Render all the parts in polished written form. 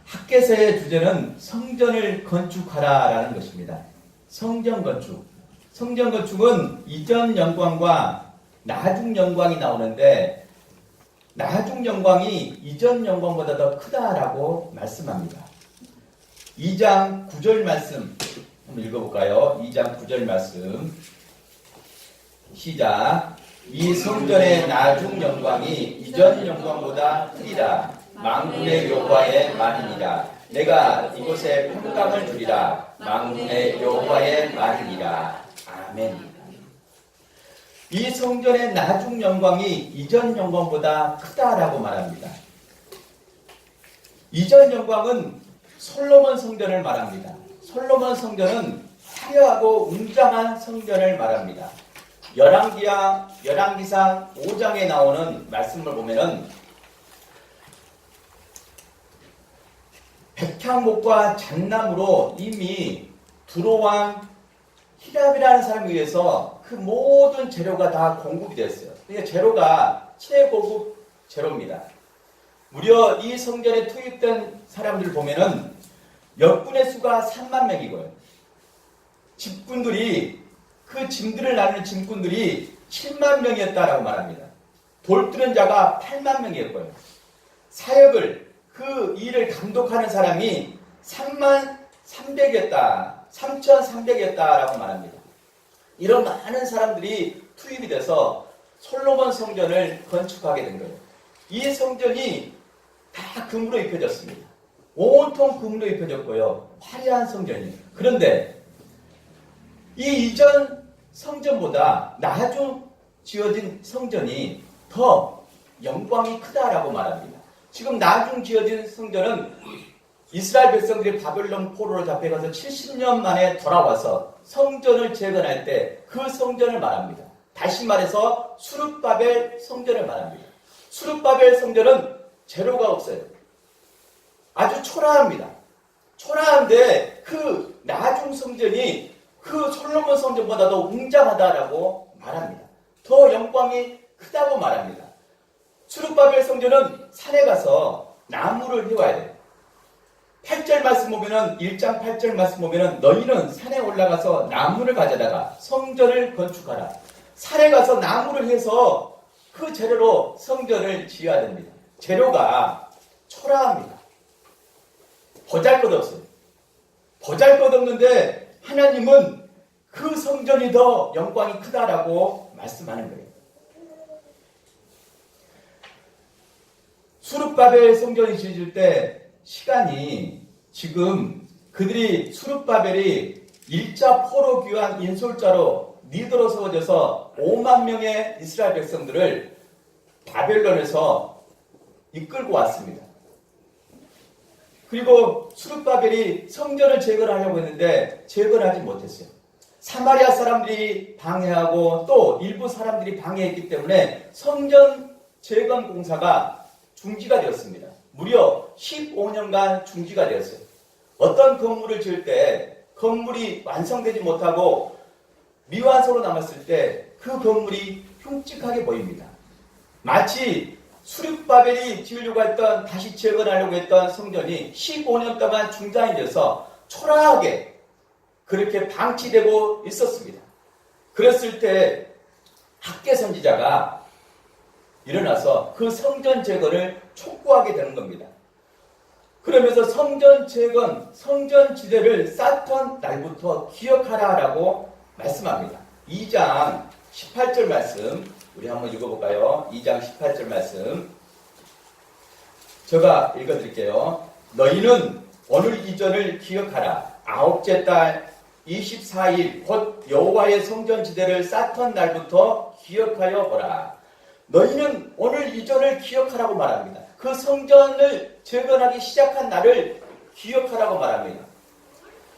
학개서의 주제는 성전을 건축하라라는 것입니다. 성전 건축. 성전 건축은 이전 영광과 나중 영광이 나오는데 나중 영광이 이전 영광보다 더 크다라고 말씀합니다. 2장 9절 말씀 한번 읽어볼까요? 2장 9절 말씀 시작. 이 성전의 나중 영광이 이전 영광보다 크리라. 만군의 여호와의 말이니라. 내가 이곳에 평강을 주리라. 만군의 여호와의 말이니라. 아멘. 이 성전의 나중 영광이 이전 영광보다 크다라고 말합니다. 이전 영광은 솔로몬 성전을 말합니다. 솔로몬 성전은 화려하고 웅장한 성전을 말합니다. 열왕기상 5장에 나오는 말씀을 보면은 백향목과 잣나무로 이미 두로왕 히람이라는 사람에 의해서 그 모든 재료가 다 공급이 됐어요. 그러니까 재료가 최고급 재료입니다. 무려 이 성전에 투입된 사람들을 보면은 역군의 수가 3만 명이고요. 집군들이 그 짐들을 나누는 짐꾼들이 7만 명이었다라고 말합니다. 돌뜨는 자가 8만 명이었고요. 사역을 그 일을 감독하는 사람이 3,300이었다라고 말합니다. 이런 많은 사람들이 투입이 돼서 솔로몬 성전을 건축하게 된 거예요. 이 성전이 다 금으로 입혀졌습니다. 온통 금으로 입혀졌고요. 화려한 성전이에요. 그런데 이 이전 성전보다 나중 지어진 성전이 더 영광이 크다라고 말합니다. 지금 나중 지어진 성전은 이스라엘 백성들이 바벨론 포로로 잡혀가서 70년 만에 돌아와서 성전을 재건할 때 그 성전을 말합니다. 다시 말해서 수룹바벨 성전을 말합니다. 수룹바벨 성전은 재료가 없어요. 아주 초라합니다. 초라한데 그 나중 성전이 그 솔로몬 성전보다도 웅장하다라고 말합니다. 더 영광이 크다고 말합니다. 수룹바벨 성전은 산에 가서 나무를 해와야 돼요. 8절 말씀 보면은 1장 8절 말씀 보면은 너희는 산에 올라가서 나무를 가져다가 성전을 건축하라. 산에 가서 나무를 해서 그 재료로 성전을 지어야 됩니다. 재료가 초라합니다. 보잘것없어요. 보잘것없는데 하나님은 그 성전이 더 영광이 크다라고 말씀하는 거예요. 수룹바벨 성전이 지어질 때 시간이 지금 그들이 수룹바벨이 1차 포로 귀환 인솔자로 리더로 세워져서 5만 명의 이스라엘 백성들을 바벨론에서 이끌고 왔습니다. 그리고 수룹바벨이 성전을 재건하려고 했는데 재건하지 못했어요. 사마리아 사람들이 방해하고 또 일부 사람들이 방해했기 때문에 성전 재건 공사가 중지가 되었습니다. 무려 15년간 중지가 되었어요. 어떤 건물을 지을 때 건물이 완성되지 못하고 미완성으로 남았을 때 그 건물이 흉측하게 보입니다. 마치 수룹바벨이 지으려고 했던, 다시 재건하려고 했던 성전이 15년 동안 중단이 돼서 초라하게 그렇게 방치되고 있었습니다. 그랬을 때 학개 선지자가 일어나서 그 성전 재건을 촉구하게 되는 겁니다. 그러면서 성전 재건, 성전 지대를 쌓던 날부터 기억하라라고 말씀합니다. 2장 18절 말씀 우리 한번 읽어볼까요? 2장 18절 말씀 제가 읽어드릴게요. 너희는 오늘 이전을 기억하라. 아홉째 달 24일 곧 여호와의 성전 지대를 쌓던 날부터 기억하여 보라. 너희는 오늘 이전을 기억하라고 말합니다. 그 성전을 재건하기 시작한 날을 기억하라고 말합니다.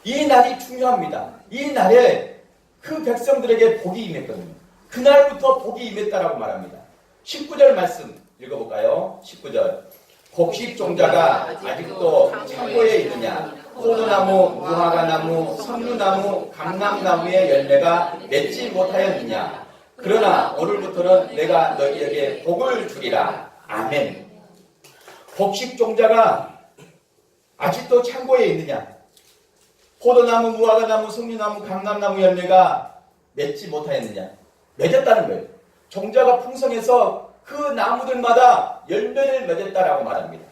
이 날이 중요합니다. 이 날에 그 백성들에게 복이 임했거든요. 그날부터 복이 임했다라고 말합니다. 19절 말씀 읽어볼까요? 19절 곡식 종자가 아직도 창고에 있느냐? 포도나무, 무화과나무, 석류나무, 감람나무의 열매가 맺지 못하였느냐? 그러나 오늘부터는 내가 너희에게 복을 주리라. 아멘. 곡식 종자가 아직도 창고에 있느냐? 포도나무, 무화과나무, 송리나무, 감람나무 열매가 맺지 못하였느냐? 맺었다는 거예요. 종자가 풍성해서 그 나무들마다 열매를 맺었다라고 말합니다.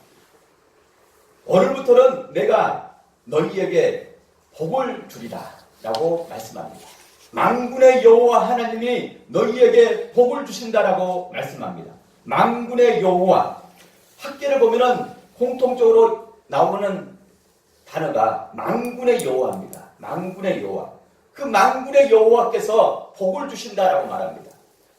오늘부터는 내가 너희에게 복을 주리라 라고 말씀합니다. 만군의 여호와 하나님이 너희에게 복을 주신다라고 말씀합니다. 만군의 여호와. 학계를 보면은 공통적으로 나오는 단어가 만군의 여호와입니다. 만군의 여호와. 그 만군의 여호와께서 복을 주신다라고 말합니다.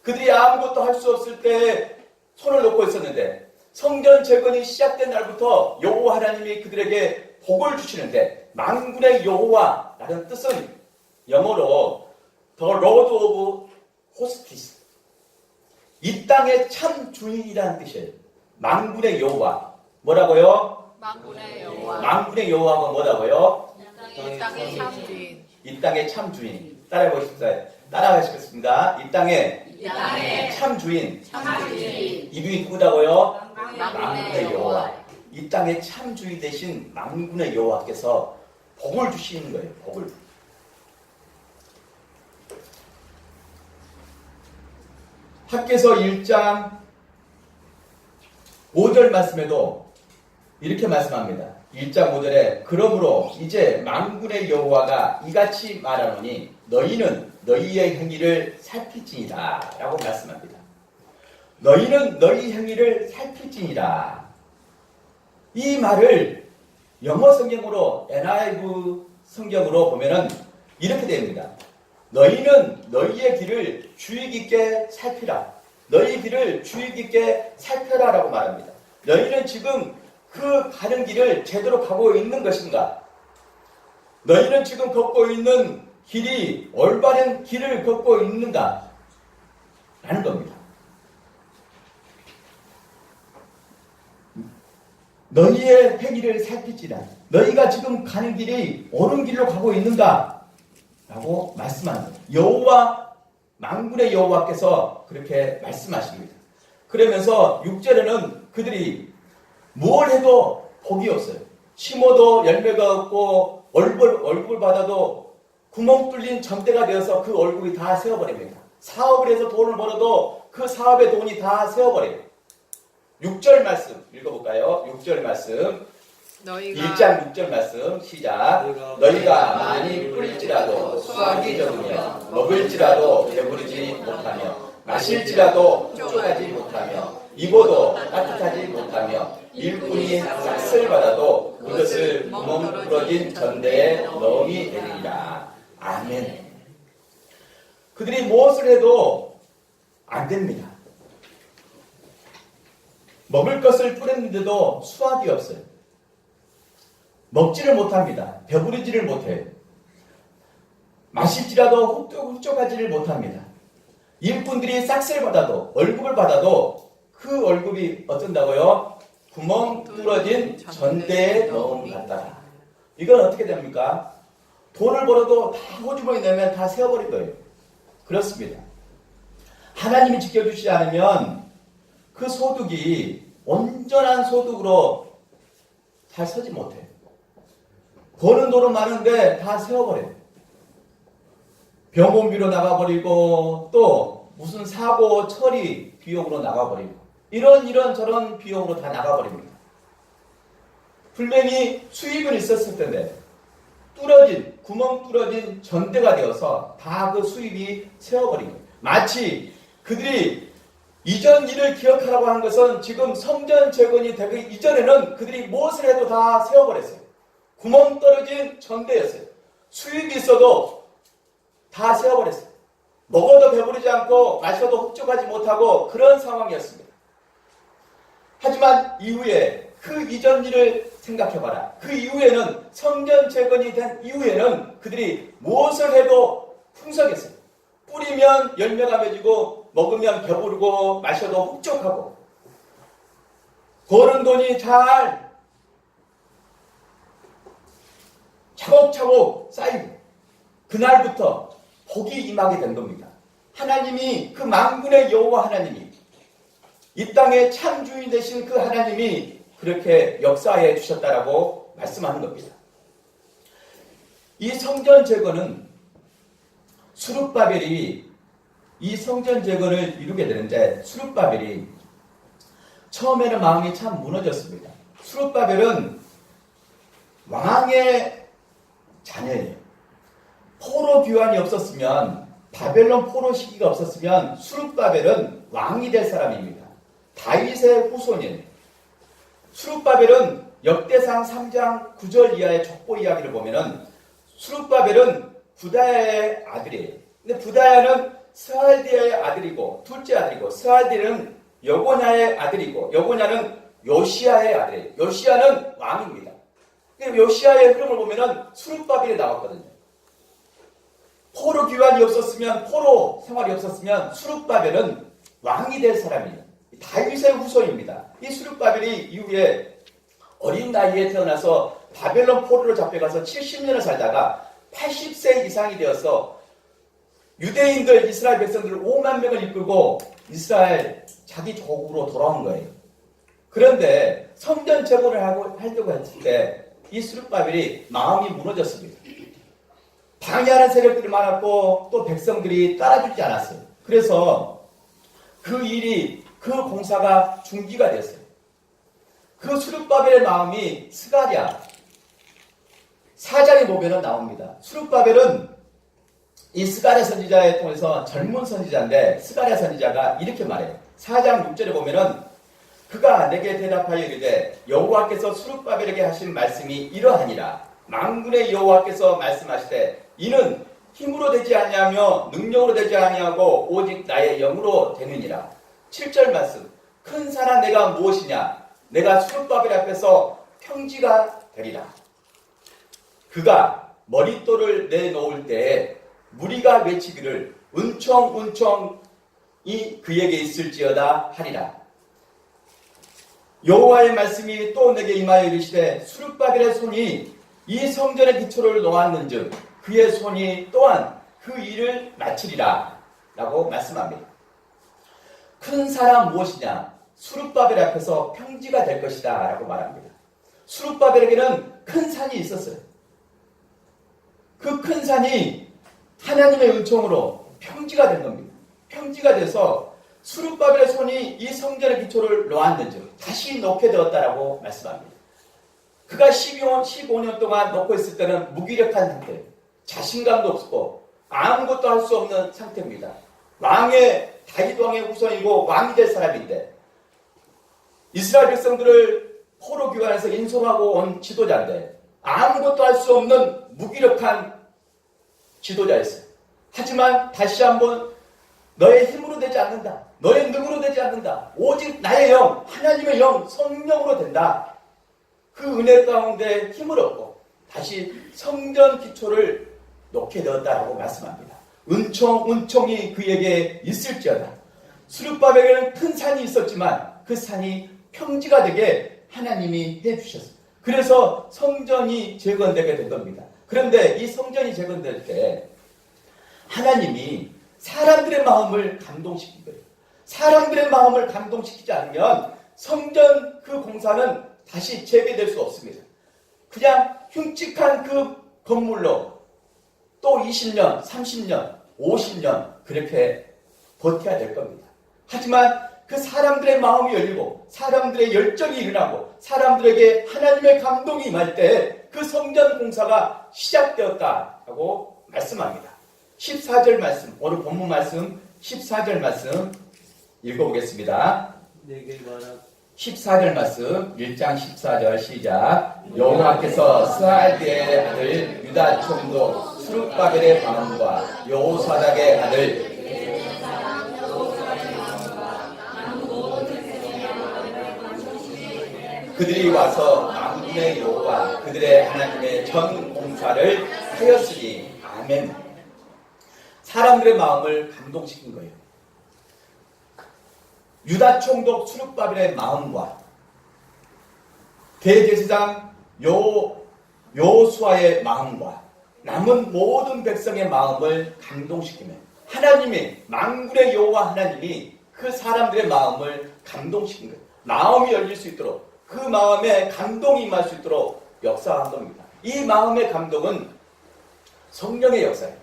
그들이 아무것도 할 수 없을 때 손을 놓고 있었는데 성전 재건이 시작된 날부터 여호와 하나님이 그들에게 복을 주시는데 만군의 여호와라는 뜻은 영어로 The Lord of Hosts, 이 땅의 참 주인이라는 뜻이에요. 만군의 여호와. 뭐라고요? 만군의 여호와. 만군의 여호와가 뭐라고요? 이 땅의 참 주인. 이 땅의 참 주인. 따라가시겠습니다. 이 땅의 참 주인. 이분이 누구라고요? 만군의 여호와. 이 땅의 참 주인 대신 만군의 여호와께서 복을 주시는 거예요. 복을. 학개서 1장 5절 말씀에도 이렇게 말씀합니다. 1장 5절에 그러므로 이제 만군의 여호와가 이같이 말하노니 너희는 너희의 행위를 살필지니라 라고 말씀합니다. 너희는 너희 행위를 살필지니라. 이 말을 영어 성경으로 NIV 성경으로 보면은 이렇게 됩니다. 너희는 너희의 길을 주의 깊게 살피라. 너희 길을 주의 깊게 살펴라 라고 말합니다. 너희는 지금 그 가는 길을 제대로 가고 있는 것인가? 너희는 지금 걷고 있는 길이 올바른 길을 걷고 있는가? 라는 겁니다. 너희의 행위를 살피지라. 너희가 지금 가는 길이 옳은 길로 가고 있는가? 라고 말씀합니다. 여호와, 만군의 여호와께서 그렇게 말씀하십니다. 그러면서 6절에는 그들이 뭘 해도 복이 없어요. 심어도 열매가 없고 얼굴 받아도 구멍 뚫린 전대가 되어서 그 얼굴이 다 세어버립니다. 사업을 해서 돈을 벌어도 그 사업의 돈이 다 세어버려요. 6절 말씀 읽어볼까요? 6절 말씀. 1장 6절 말씀 시작. 너희가 많이 뿌릴지라도 수확이 적으며 먹을지라도 배부르지 못하며 마실지라도 쫓아가지 못하며 입어도 따뜻하지 못하며 일꾼이 싹쓸 받아도 그것을 구멍 부러진 전대에 넣음이 되리라. 아멘. 그들이 무엇을 해도 안 됩니다. 먹을 것을 뿌렸는데도 수확이 없어요. 먹지를 못합니다. 배부르지를 못해요. 마실지라도 흡족하지를 못합니다. 일꾼들이 싹쓸 받아도 월급을 받아도 그 월급이 어쩐다고요? 구멍 뚫어진 전대에 넣음 같다. 이건 어떻게 됩니까? 돈을 벌어도 다 호주머니 내면 다 세어버릴 거예요. 그렇습니다. 하나님이 지켜주시지 않으면 그 소득이 온전한 소득으로 잘 서지 못해요. 버는 돈은 많은데 다 세워버려요. 병원비로 나가버리고 또 무슨 사고 처리 비용으로 나가버리고 이런 저런 비용으로 다 나가버립니다. 분명히 수입은 있었을 텐데 구멍 뚫어진 전대가 되어서 다 그 수입이 세워버린 거예요. 마치 그들이 이전 일을 기억하라고 하는 것은 지금 성전 재건이 되기 이전에는 그들이 무엇을 해도 다 세워버렸어요. 구멍 떨어진 전대였어요. 수입이 있어도 다 세워버렸어요. 먹어도 배부르지 않고 마셔도 흡족하지 못하고 그런 상황이었습니다. 하지만 이후에 그 이전 일을 생각해봐라. 그 이후에는 성전 재건이 된 이후에는 그들이 무엇을 해도 풍성했어요. 뿌리면 열매가 맺고 먹으면 배부르고 마셔도 흡족하고 버는 돈이 잘 차곡차곡 쌓이고 그날부터 복이 임하게 된 겁니다. 하나님이 그 만군의 여호와 하나님이 이 땅의 참 주인 되신 그 하나님이 그렇게 역사해 주셨다라고 말씀하는 겁니다. 이 성전 재건은 수룹바벨이 이 성전 재건을 이루게 되는데 수룹바벨이 처음에는 마음이 참 무너졌습니다. 수룹바벨은 왕의 자녀예요. 포로 교환이 없었으면 바벨론 포로 시기가 없었으면 수룹바벨은 왕이 될 사람입니다. 다윗의 후손이에요. 수룹바벨은 역대상 3장 9절 이하의 족보 이야기를 보면은 수룹바벨은 부다야의 아들이에요. 근데 부다야는 스알디아의 아들이고 둘째 아들이고 스알디아는 여고냐의 아들이고 여고냐는 요시아의 아들이에요. 요시아는 왕입니다. 근데 요시아의 흐름을 보면은 수룹바벨이 나왔거든요. 포로 귀환이 없었으면 포로 생활이 없었으면 수룹바벨은 왕이 될 사람이에요. 다윗의 후손입니다. 이 수룹바벨이 이후에 어린 나이에 태어나서 바벨론 포로로 잡혀가서 70년을 살다가 80세 이상이 되어서 유대인들 이스라엘 백성들 5만 명을 이끌고 이스라엘 자기 조국으로 돌아온 거예요. 그런데 성전 재건을 하려고 했을 때 이 수룹바벨이 마음이 무너졌습니다. 방해하는 세력들이 많았고 또 백성들이 따라주지 않았어요. 그래서 그 공사가 중지가 됐어요. 그 수룹바벨의 마음이 스가랴 4장에 보면 나옵니다. 수룹바벨은 이 스가랴 선지자에 통해서 젊은 선지자인데 스가랴 선지자가 이렇게 말해요. 4장 6절에 보면은 그가 내게 대답하여 이르되 여호와께서 수룹바벨에게 하신 말씀이 이러하니라. 만군의 여호와께서 말씀하시되 이는 힘으로 되지 아니하며 능력으로 되지 아니하고 오직 나의 영으로 되느니라. 7절 말씀. 큰 산아 내가 무엇이냐? 내가 수룹바벨 앞에서 평지가 되리라. 그가 머릿돌을 내놓을 때에 무리가 외치기를 은총이 그에게 있을지어다 하리라. 여호와의 말씀이 또 내게 임하여 이르시되 수룹바벨의 손이 이 성전의 기초를 놓았는즉 그의 손이 또한 그 일을 마치리라 라고 말씀합니다. 큰 사람 무엇이냐? 수룹바벨 앞에서 평지가 될 것이다 라고 말합니다. 수룹바벨에게는 큰 산이 있었어요. 그 큰 산이 하나님의 은총으로 평지가 된 겁니다. 평지가 돼서 수룹바벨의 손이 이 성전의 기초를 놓았는즉 다시 놓게 되었다라고 말씀합니다. 그가 15년 동안 놓고 있을 때는 무기력한 상태, 자신감도 없고 아무것도 할 수 없는 상태입니다. 다윗 왕의 후손이고 왕이 될 사람인데 이스라엘 백성들을 포로 교환해서 인솔하고 온 지도자인데 아무것도 할 수 없는 무기력한 지도자였어요. 하지만 다시 한번 너의 힘으로 되지 않는다. 너의 능으로 되지 않는다. 오직 나의 영, 하나님의 영, 성령으로 된다. 그 은혜 가운데 힘을 얻고 다시 성전 기초를 놓게 되었다라고 말씀합니다. 은총이 그에게 있을지어다. 수룹바벨에는 큰 산이 있었지만 그 산이 평지가 되게 하나님이 해주셨어요. 그래서 성전이 재건되게 된 겁니다. 그런데 이 성전이 재건될 때 하나님이 사람들의 마음을 감동시킨 거예요. 사람들의 마음을 감동시키지 않으면 성전 그 공사는 다시 재개될 수 없습니다. 그냥 흉측한 그 건물로 또 20년, 30년, 50년 그렇게 버텨야 될 겁니다. 하지만 그 사람들의 마음이 열리고 사람들의 열정이 일어나고 사람들에게 하나님의 감동이 임할 때 그 성전 공사가 시작되었다라고 말씀합니다. 14절 말씀, 오늘 본문 말씀 14절 말씀 읽어보겠습니다. 14절 말씀 1장 14절 시작. 여호와께서 스알디엘의 아들 유다 총독 수룹바벨의 방언과 여호사닥의 아들 그들이 와서 만군의 여호와 그들의 하나님의 전 공사를 하였으니 아멘. 사람들의 마음을 감동시킨 거예요. 유다 총독 수룹바벨의 마음과 대제사장 여호수아의 마음과 남은 모든 백성의 마음을 감동시키며 하나님이 만군의 여호와 하나님이 그 사람들의 마음을 감동시킨 거예요. 마음이 열릴 수 있도록 그 마음에 감동이 임할 수 있도록 역사한 겁니다. 이 마음의 감동은 성령의 역사예요.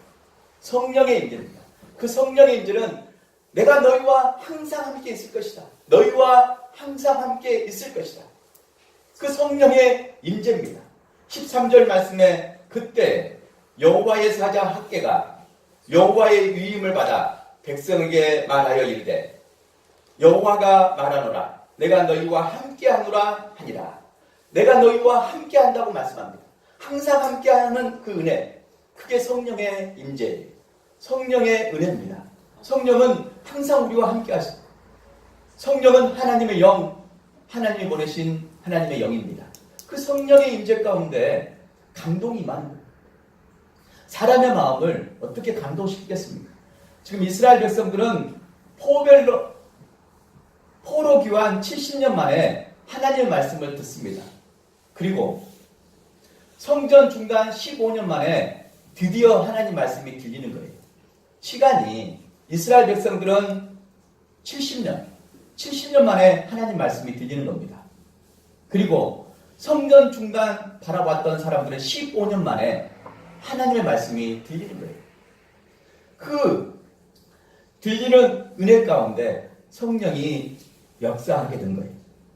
성령의 임재입니다. 그 성령의 임재는 내가 너희와 항상 함께 있을 것이다. 너희와 항상 함께 있을 것이다. 그 성령의 임재입니다. 13절 말씀에 그때 여호와의 사자 학개가 여호와의 위임을 받아 백성에게 말하여 이르되 여호와가 말하노라 내가 너희와 함께하노라 하니라. 내가 너희와 함께한다고 말씀합니다. 항상 함께하는 그 은혜, 그게 성령의 임재예요. 성령의 은혜입니다. 성령은 항상 우리와 함께하십니다. 성령은 하나님의 영, 하나님이 보내신 하나님의 영입니다. 그 성령의 임재 가운데 감동이 많은 거예요. 사람의 마음을 어떻게 감동시키겠습니까? 지금 이스라엘 백성들은 포로 귀환 70년 만에 하나님의 말씀을 듣습니다. 그리고 성전 중단 15년 만에 드디어 하나님 말씀이 들리는 거예요. 시간이 이스라엘 백성들은 70년 만에 하나님 말씀이 들리는 겁니다. 그리고 성전 중단 바라봤던 사람들은 15년 만에 하나님의 말씀이 들리는 거예요. 그 들리는 은혜 가운데 성령이 역사하게 된 거예요.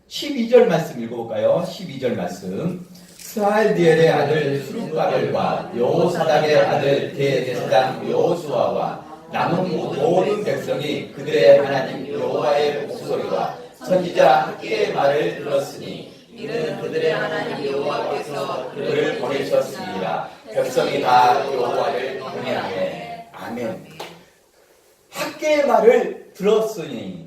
12절 말씀 읽어볼까요? 12절 말씀. 스알디엘의 아들 수룹바벨과 여호사닥의 아들 대제사장 여호수아와 남은 모든 백성이 그들의 하나님 여호와의 목소리와 선지자 학개의 말을 들었으니 이는 그들의 하나님 여호와께서 그를 보내셨습니다. 백성이 다 여호와를 경외하네. 아멘. 학개의 말을 들었어요.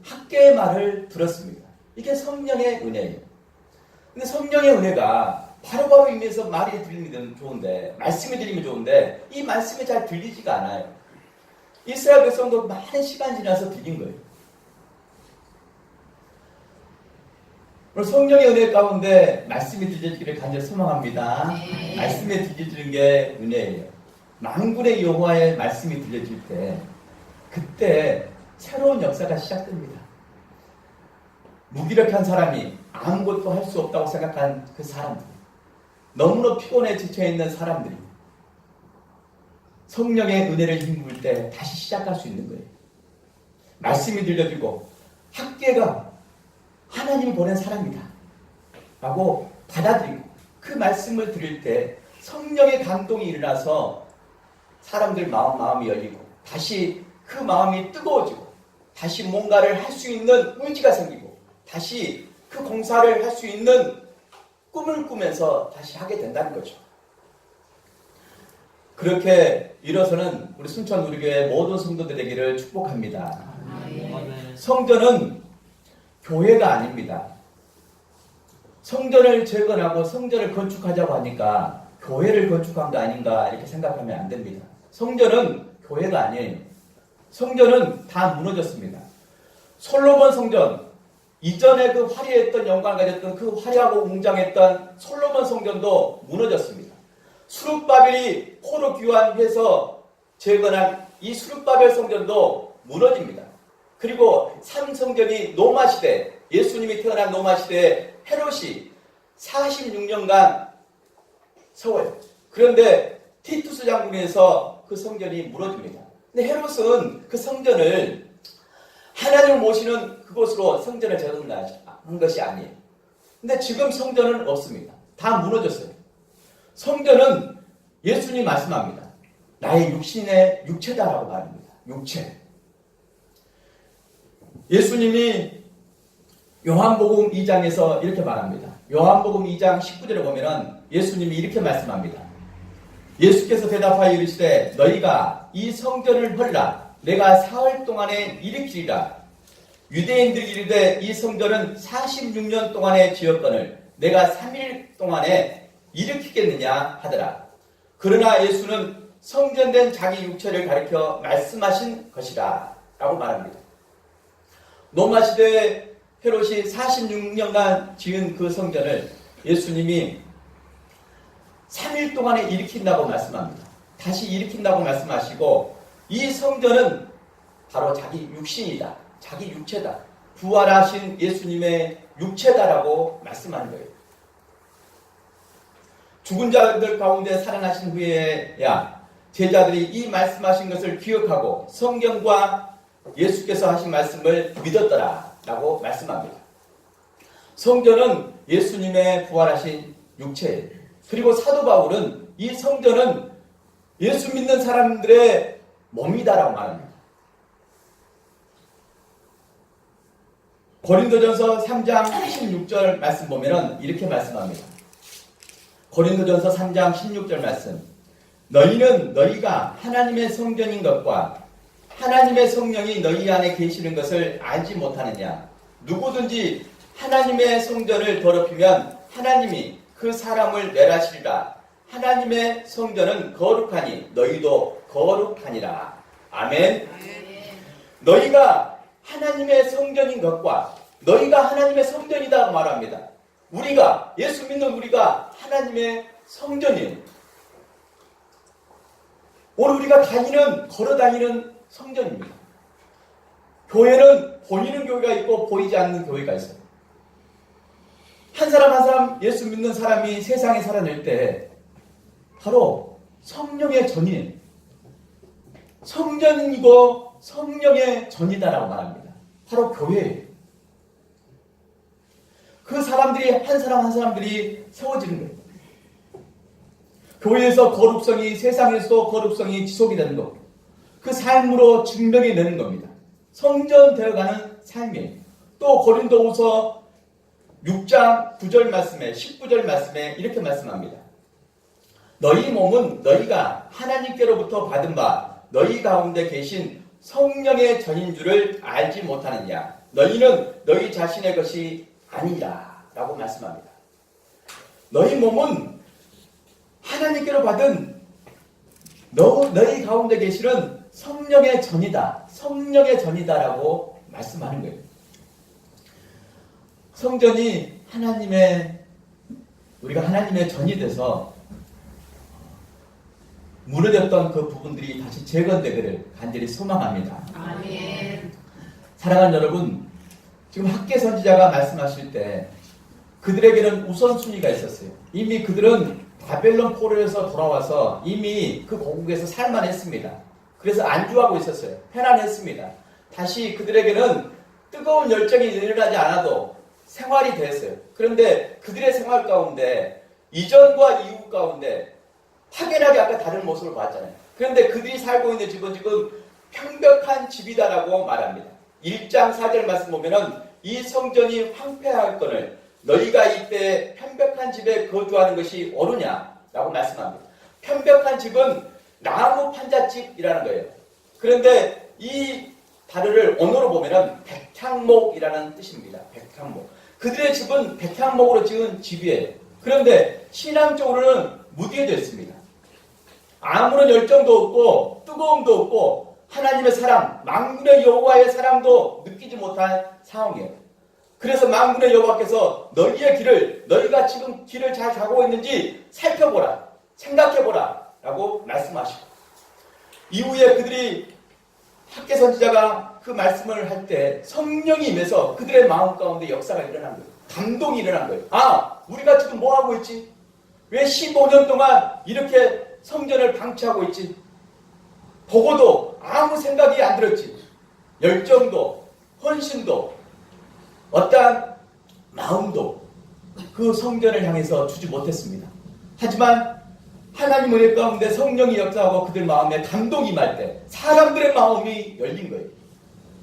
학개의 말을 들었습니다. 이게 성령의 은혜예요. 근데 성령의 은혜가 바로바로 임해서 말이 들리면 좋은데, 말씀이 들리면 좋은데, 이 말씀이 잘 들리지가 않아요. 이스라엘 백성도 많은 시간 지나서 들린 거예요. 오늘 성령의 은혜 가운데 말씀이 들려지기를 간절히 소망합니다. 네. 말씀이 들려지는 게 은혜예요. 만군의 여호와의 말씀이 들려질 때, 그때 새로운 역사가 시작됩니다. 무기력한 사람이 아무것도 할 수 없다고 생각한 그 사람들, 너무나 피곤해 지쳐있는 사람들이 성령의 은혜를 힘입을 때 다시 시작할 수 있는 거예요. 말씀이 들려지고 학개가 하나님이 보낸 사람이다 라고 받아들이고 그 말씀을 들을 때 성령의 감동이 일어나서 사람들 마음이 열리고 다시 그 마음이 뜨거워지고 다시 뭔가를 할 수 있는 의지가 생기고 다시 그 공사를 할 수 있는 꿈을 꾸면서 다시 하게 된다는 거죠. 그렇게 일어서는 우리 순천 우리교회 모든 성도들에게를 축복합니다. 성전은 교회가 아닙니다. 성전을 재건하고 성전을 건축하자고 하니까 교회를 건축한 거 아닌가 이렇게 생각하면 안 됩니다. 성전은 교회가 아니에요. 성전은 다 무너졌습니다. 솔로몬 성전, 이전에 그 화려했던 영광을 가졌던 그 화려하고 웅장했던 솔로몬 성전도 무너졌습니다. 수룹바벨이 포로 귀환해서 재건한 이 수룹바벨 성전도 무너집니다. 그리고 삼성전이 노마 시대, 예수님이 태어난 노마 시대에 헤롯이 46년간 세워요. 그런데 티투스 장군에서 그 성전이 무너집니다. 근데 헤롯은 그 성전을 하나님을 모시는 그곳으로 성전을 재건한 것이 아니에요. 근데 지금 성전은 없습니다. 다 무너졌어요. 성전은 예수님이 말씀합니다. 나의 육신의 육체다라고 말합니다. 육체. 예수님이 요한복음 2장에서 이렇게 말합니다. 요한복음 2장 19절에 보면은 예수님이 이렇게 말씀합니다. 예수께서 대답하여 이르시되 너희가 이 성전을 헐라 내가 사흘 동안에 일으키리라. 유대인들이 이르되 이 성전은 46년 동안에 지었거늘 내가 3일 동안에 일으키겠느냐 하더라. 그러나 예수는 성전된 자기 육체를 가리켜 말씀하신 것이다 라고 말합니다. 노마 시대에 헤롯이 46년간 지은 그 성전을 예수님이 3일 동안에 일으킨다고 말씀합니다. 다시 일으킨다고 말씀하시고 이 성전은 바로 자기 육신이다. 자기 육체다. 부활하신 예수님의 육체다라고 말씀하는 거예요. 죽은 자들 가운데 살아나신 후에야 제자들이 이 말씀하신 것을 기억하고 성경과 예수께서 하신 말씀을 믿었더라 라고 말씀합니다. 성전은 예수님의 부활하신 육체예요. 그리고 사도 바울은 이 성전은 예수 믿는 사람들의 몸이다라고 말합니다. 고린도전서 3장 16절 말씀 보면은 이렇게 말씀합니다. 고린도전서 3장 16절 말씀. 너희는 너희가 하나님의 성전인 것과 하나님의 성령이 너희 안에 계시는 것을 알지 못하느냐. 누구든지 하나님의 성전을 더럽히면 하나님이 그 사람을 멸하시리라. 하나님의 성전은 거룩하니 너희도 거룩하니라. 아멘. 너희가 하나님의 성전인 것과 너희가 하나님의 성전이다 말합니다. 우리가 예수 믿는 우리가 하나님의 성전이에요. 오늘 우리가 걸어 다니는 성전입니다. 교회는 보이는 교회가 있고 보이지 않는 교회가 있어요. 한 사람 한 사람 예수 믿는 사람이 세상에 살아낼 때 바로 성령의 전이에요. 성전이고 성령의 전이다라고 말합니다. 바로 교회예요. 그 사람들이 한 사람 한 사람들이 세워지는 거예요. 교회에서 거룩성이 세상에서도 거룩성이 지속이 되는 거고 그 삶으로 증명해 내는 겁니다. 성전 되어가는 삶이에요. 또 고린도후서 6장 9절 말씀에 19절 말씀에 이렇게 말씀합니다. 너희 몸은 너희가 하나님께로부터 받은 바 너희 가운데 계신 성령의 전인 줄을 알지 못하느냐. 너희는 너희 자신의 것이 아니라 라고 말씀합니다. 너희 몸은 하나님께로 받은 너희 가운데 계시는 성령의 전이다. 성령의 전이다라고 말씀하는 거예요. 성전이 우리가 하나님의 전이 돼서 무너졌던 그 부분들이 다시 재건되기를 간절히 소망합니다. 아멘. 사랑하는 여러분, 지금 학계 선지자가 말씀하실 때 그들에게는 우선순위가 있었어요. 이미 그들은 바벨론 포로에서 돌아와서 이미 그 고국에서 살만했습니다. 그래서 안주하고 있었어요. 편안했습니다. 다시 그들에게는 뜨거운 열정이 일어나지 않아도 생활이 됐어요. 그런데 그들의 생활 가운데 이전과 이후 가운데 확연하게 아까 다른 모습을 봤잖아요. 그런데 그들이 살고 있는 집은 지금 평벽한 집이다라고 말합니다. 1장 4절 말씀 보면은 이 성전이 황폐하였거늘 너희가 이때 편벽한 집에 거주하는 것이 옳으냐라고 말씀합니다. 편벽한 집은 나무 판잣집이라는 거예요. 그런데 이 단어를 언어로 보면은 백향목이라는 뜻입니다. 백향목. 그들의 집은 백향목으로 지은 집이에요. 그런데 신앙적으로는 무디해져 있습니다. 아무런 열정도 없고 뜨거움도 없고 하나님의 사랑, 만군의 여호와의 사랑도 느끼지 못한 상황이에요. 그래서 만군의 여호와께서 너희가 지금 길을 잘 가고 있는지 살펴보라, 생각해보라 라고 말씀하시고 이후에 그들이 학계 선지자가 그 말씀을 할 때 성령이 임해서 그들의 마음 가운데 역사가 일어난 거예요. 감동이 일어난 거예요. 아, 우리가 지금 뭐 하고 있지? 왜 15년 동안 이렇게 성전을 방치하고 있지? 보고도 아무 생각이 안 들었지. 열정도, 헌신도, 어떠한 마음도 그 성전을 향해서 주지 못했습니다. 하지만 하나님 은혜 가운데 성령이 역사하고 그들 마음에 감동이 임할 때 사람들의 마음이 열린 거예요.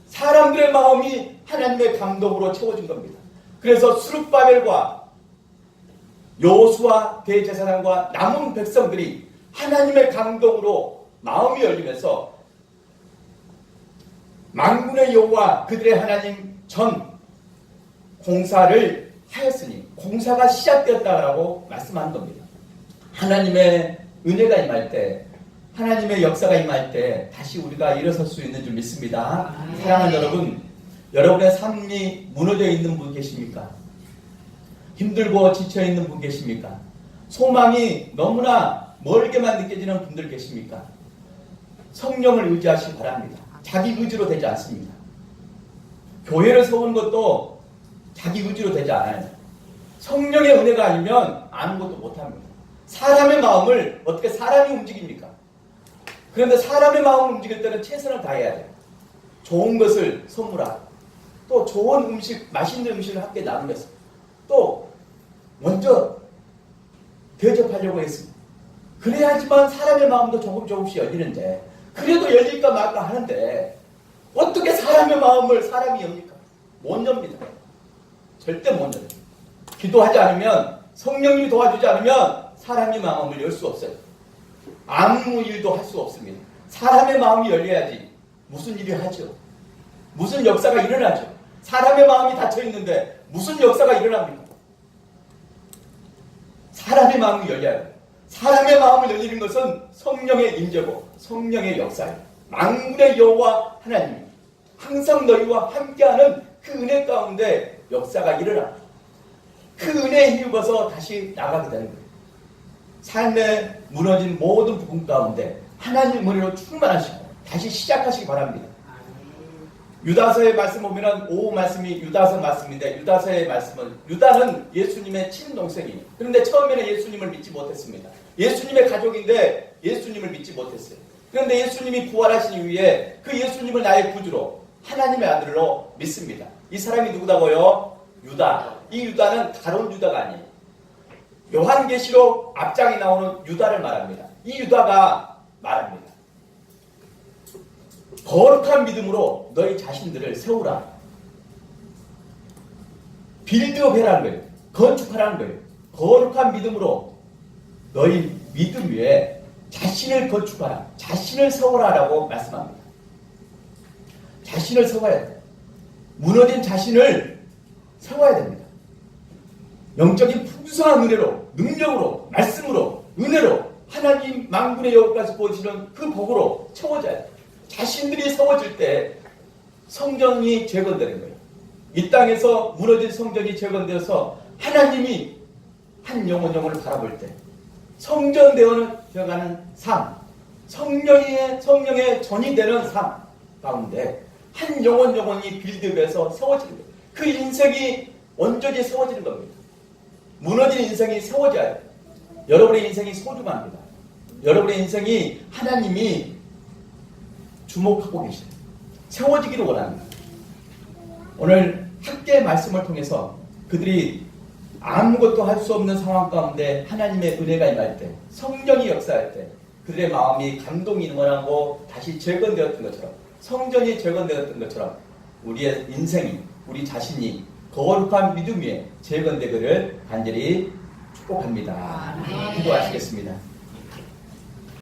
사람들의 마음이 하나님의 감동으로 채워진 겁니다. 그래서 수룹바벨과 여호수아 대제사장과 남은 백성들이 하나님의 감동으로 마음이 열리면서 만군의 여호와 그들의 하나님 전 공사를 하였으니 공사가 시작되었다라고 말씀하는 겁니다. 하나님의 은혜가 임할 때 하나님의 역사가 임할 때 다시 우리가 일어설 수 있는 줄 믿습니다. 사랑하는 여러분, 여러분의 삶이 무너져 있는 분 계십니까? 힘들고 지쳐 있는 분 계십니까? 소망이 너무나 멀게만 느껴지는 분들 계십니까? 성령을 의지하시기 바랍니다. 자기 의지로 되지 않습니다. 교회를 세우는 것도 자기 의지로 되지 않아요. 성령의 은혜가 아니면 아무것도 못합니다. 사람의 마음을 어떻게 사람이 움직입니까? 그런데 사람의 마음을 움직일 때는 최선을 다해야 돼요. 좋은 것을 선물하고 또 좋은 음식, 맛있는 음식을 함께 나누면서 또 먼저 대접하려고 했습니다. 그래야지만 사람의 마음도 조금씩 열리는데 그래도 열릴까 말까 하는데 어떻게 사람의 마음을 사람이 엽니까? 못 엽니다. 절대 못 열어요. 기도하지 않으면 성령님이 도와주지 않으면 사람의 마음을 열 수 없어요. 아무 일도 할 수 없습니다. 사람의 마음이 열려야지 무슨 일을 하죠. 무슨 역사가 일어나죠. 사람의 마음이 닫혀있는데 무슨 역사가 일어납니까? 사람의 마음이 열려야 돼요. 사람의 마음을 열리는 것은 성령의 임재고 성령의 역사예요. 만군의 여호와 하나님이 항상 너희와 함께하는 그 은혜 가운데 역사가 일어나 그 은혜에 힘입어서 다시 나가게 되는 거예요. 삶에 무너진 모든 부분 가운데 하나님 은혜로 충만하시고 다시 시작하시기 바랍니다. 유다서의 말씀 보면은 오후 말씀이 유다서 말씀인데 유다서의 말씀은 유다는 예수님의 친동생이에요. 그런데 처음에는 예수님을 믿지 못했습니다. 예수님의 가족인데 예수님을 믿지 못했어요. 그런데 예수님이 부활하신 이후에 그 예수님을 나의 구주로 하나님의 아들로 믿습니다. 이 사람이 누구다고요? 유다. 이 유다는 다른 유다가 아니에요. 요한계시록 앞장에 나오는 유다를 말합니다. 이 유다가 말합니다. 거룩한 믿음으로 너희 자신들을 세우라. 빌드업해라는 거예요. 건축하라는 거예요. 거룩한 믿음으로 너희 믿음 위에 자신을 건축하라. 자신을 세워라라고 말씀합니다. 자신을 세워야 돼요. 무너진 자신을 세워야 됩니다. 영적인 풍성한 은혜로, 능력으로, 말씀으로, 은혜로 하나님 만군의 여호와께서 보시는 그 복으로 채워져야 돼요. 자신들이 세워질 때 성전이 재건되는 거예요. 이 땅에서 무너진 성전이 재건되어서 하나님이 한 영혼을 바라볼 때 성전되어가는 삶, 성령의 전이 되는 삶 가운데 한 영혼이 빌드업해서 세워지는 거예요. 그 인생이 온전히 세워지는 겁니다. 무너진 인생이 세워져야 돼요. 여러분의 인생이 소중합니다. 여러분의 인생이 하나님이 주목하고 계셔요. 세워지기를 원합니다. 오늘 학계의 말씀을 통해서 그들이 아무것도 할 수 없는 상황 가운데 하나님의 은혜가 임할 때, 성령이 역사할 때 그들의 마음이 감동이 일어나고 다시 재건되었던 것처럼, 성전이 재건되었던 것처럼 우리의 인생이, 우리 자신이 거룩한 믿음 위에 재건되기를 간절히 축복합니다. 기도하시겠습니다.